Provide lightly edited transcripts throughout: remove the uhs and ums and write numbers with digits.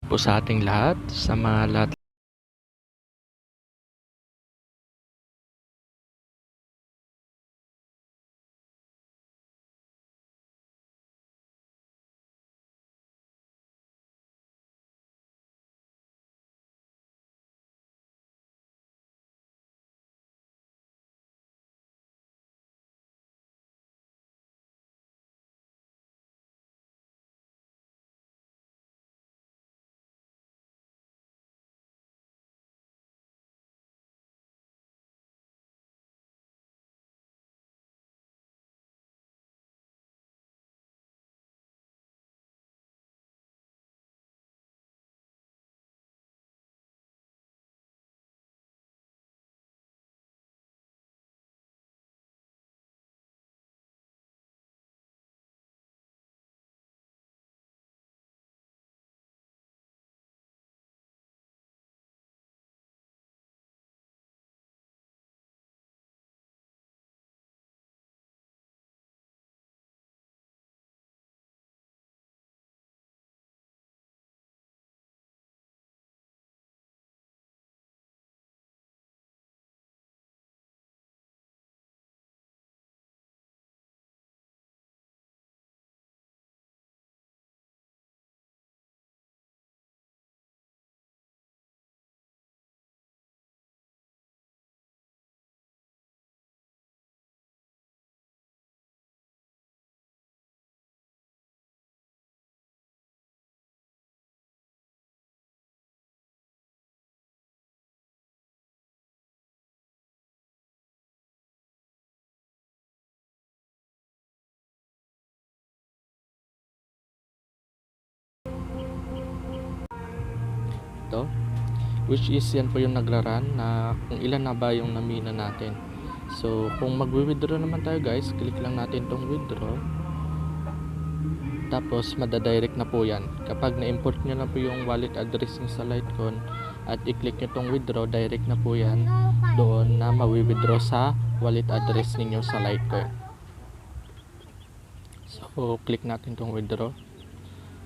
Po sa ating lahat, sa mga lahat ito, which is yan po yung nagraran na kung ilan na ba yung namina natin. So kung magwi-withdraw naman tayo guys, click lang natin tong withdraw, tapos madadirect na po yan. Kapag na-import nyo na po yung wallet address nyo sa Litecoin at i-click nyo tong withdraw, direct na po yan doon na mawi-withdraw sa wallet address ninyo sa Litecoin. So click natin tong withdraw.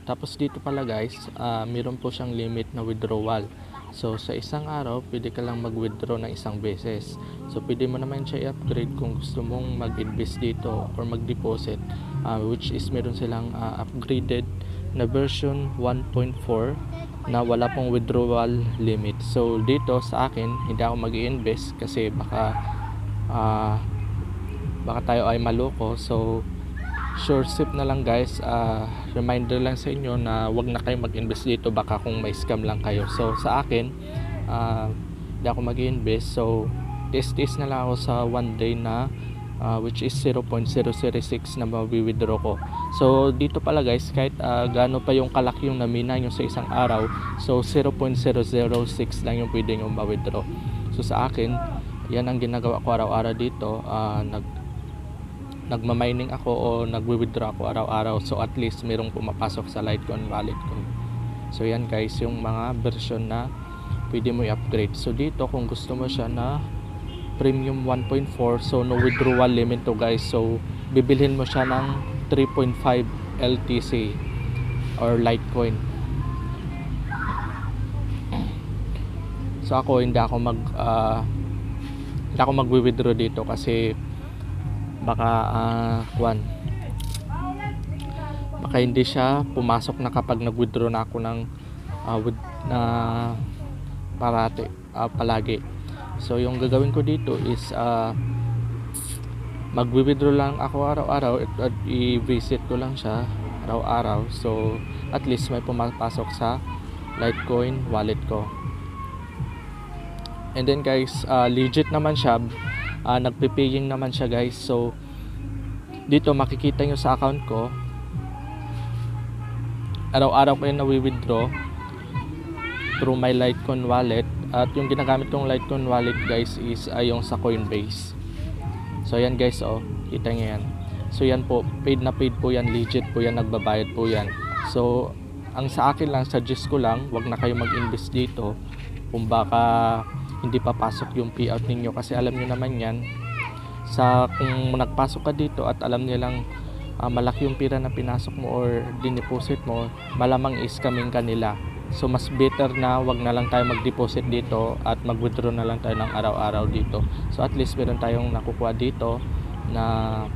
Tapos dito pala guys, meron po siyang limit na withdrawal. So sa isang araw, pwede ka lang mag-withdraw ng isang beses. So pwede mo naman siya i-upgrade kung gusto mong mag-invest dito or mag-deposit, which is meron silang upgraded na version 1.4 na wala pong withdrawal limit. So dito sa akin, hindi ako mag-i-invest kasi baka tayo ay maloko. So sure sip na lang guys, reminder lang sa inyo na wag na kayo mag-invest dito, baka kung may scam lang kayo. So sa akin, hindi ako mag-invest, so test na lang ako sa one day na which is 0.006 na mawi-withdraw ko. So dito pala guys, kahit gaano pa yung kalaki yung namina nyo sa isang araw, so 0.006 lang yung pwede nyo ma-withdraw. So sa akin, yan ang ginagawa ko araw-araw dito. Nagma-mining ako o nagwi-withdraw ako araw-araw, so at least merong pumapasok sa Litecoin wallet ko. So yan guys, yung mga version na pwede mo i-upgrade. So dito kung gusto mo siya na premium 1.4, so no withdrawal limit to guys. So bibilhin mo siya ng 3.5 LTC or Litecoin. So ako hindi ako magwi-withdraw dito kasi baka hindi siya pumasok na kapag nag-withdraw na ako ng palagi. So yung gagawin ko dito is magwi-withdraw lang ako araw-araw at i-visit ko lang siya araw-araw, so at least may pumapasok sa Litecoin wallet ko. And then guys, legit naman siya, nagpe-paying naman siya guys. So dito makikita nyo sa account ko, araw-araw ko yung nawi-withdraw through my Litecoin wallet. At yung ginagamit kong Litecoin wallet guys is yung sa Coinbase. So yan guys, kita nyo yan. So yan po, paid na paid po yan, legit po yan, nagbabayad po yan. So ang sa akin lang, suggest ko lang, wag na kayo mag-invest dito kung baka hindi papasok yung payout ninyo, kasi alam niyo naman yan, kung nagpasok ka dito at alam nilang malaki yung pira na pinasok mo or dineposit mo, malamang is kaming kanila. So mas better na wag na lang tayo mag-deposit dito at mag-withdraw na lang tayo ng araw-araw dito. So at least meron tayong nakukuha dito na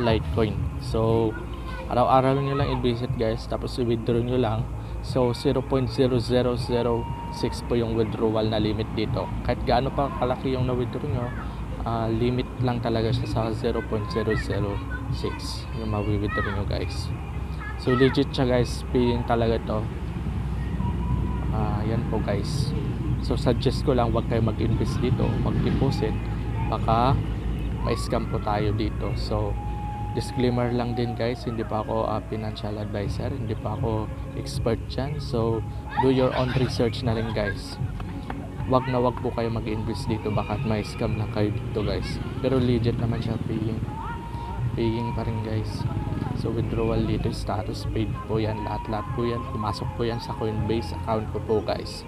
Litecoin. So araw-araw nyo lang i-visit guys, tapos i-withdraw nyo lang. So 0.0006 po yung withdrawal na limit dito. Kahit gaano pa kalaki yung na-withdraw nyo, limit lang talaga siya sa 0.006 yung ma-withdraw nyo guys. So legit siya guys, paying talaga to. Yan po guys. So suggest ko lang wag kayo mag-invest dito, mag-deposit, baka may scam po tayo dito. So disclaimer lang din guys, hindi pa ako financial advisor, hindi pa ako expert dyan. So do your own research na rin guys. Wag na wag po kayo mag-invest dito, baka may scam lang kayo dito guys. Pero legit naman siya, paying pa rin guys. So withdrawal dito, status paid po yan, lahat po yan, pumasok po yan sa Coinbase account ko po guys.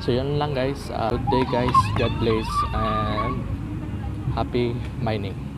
So yun lang guys, good day guys, God bless and happy mining.